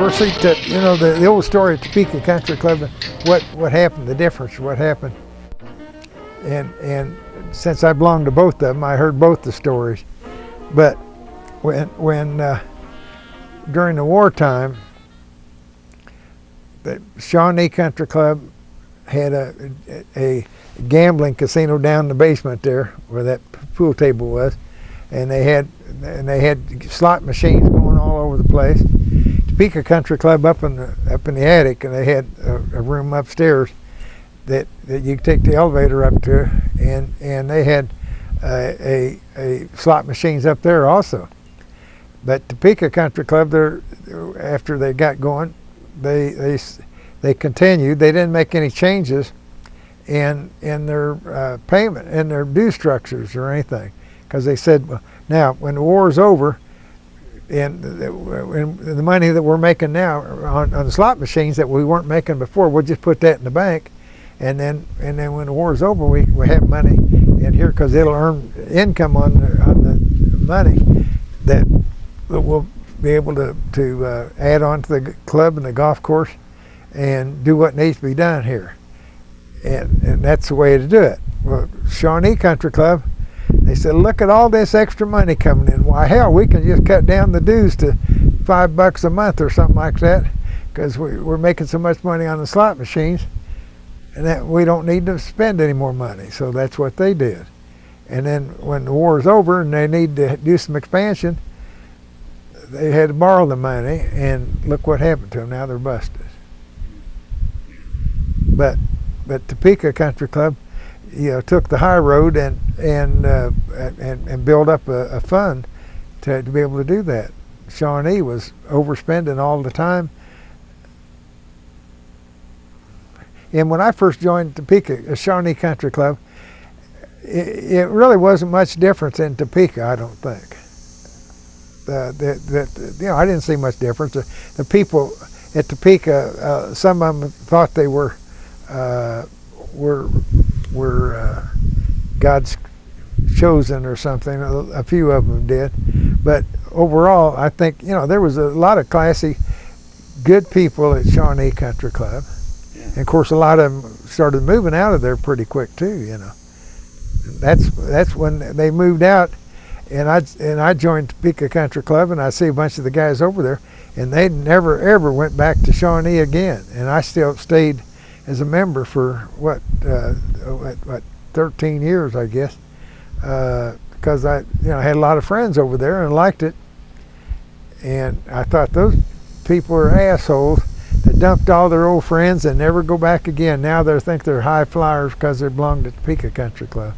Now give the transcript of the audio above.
Firstly, the old story at Topeka Country Club, what happened, the difference, what happened. And since I belonged to both of them, I heard both the stories. But when during the wartime, the Shawnee Country Club had a gambling casino down in the basement there where that pool table was, and they had slot machines going all over the place. Topeka Country Club up in the attic, and they had a room upstairs that you could take the elevator up to, and they had a slot machines up there also. But Topeka Country Club, after they got going, they continued. They didn't make any changes in their payment, in their due structures or anything, because they said, well, now when the war is over, and the money that we're making now on the slot machines that we weren't making before, we'll just put that in the bank, and then when the war is over, we have money in here, because it'll earn income on the money that we'll be able to add on to the club and the golf course and do what needs to be done here. And that's the way to do it. Well, Shawnee Country Club, they said, look at all this extra money coming in. Why, hell, we can just cut down the dues to $5 a month or something like that, because we're making so much money on the slot machines, and that we don't need to spend any more money. So that's what they did. And then when the war is over and they need to do some expansion, they had to borrow the money, and look what happened to them. Now they're busted. But Topeka Country Club, took the high road and built up a fund to be able to do that. Shawnee was overspending all the time. And when I first joined Topeka, Shawnee Country Club, it really wasn't much difference in Topeka, I don't think. I didn't see much difference. The people at Topeka, some of them thought they were God's chosen or something. A few of them did, but overall, I think there was a lot of classy, good people at Shawnee Country Club. Yeah. And of course, a lot of them started moving out of there pretty quick too. That's when they moved out, and I joined Topeka Country Club, and I see a bunch of the guys over there, and they never ever went back to Shawnee again, and I still stayed as a member for 13 years, I guess, because I had a lot of friends over there and liked it, and I thought those people are assholes that dumped all their old friends and never go back again. Now they think they're high flyers because they belong to Topeka Country Club.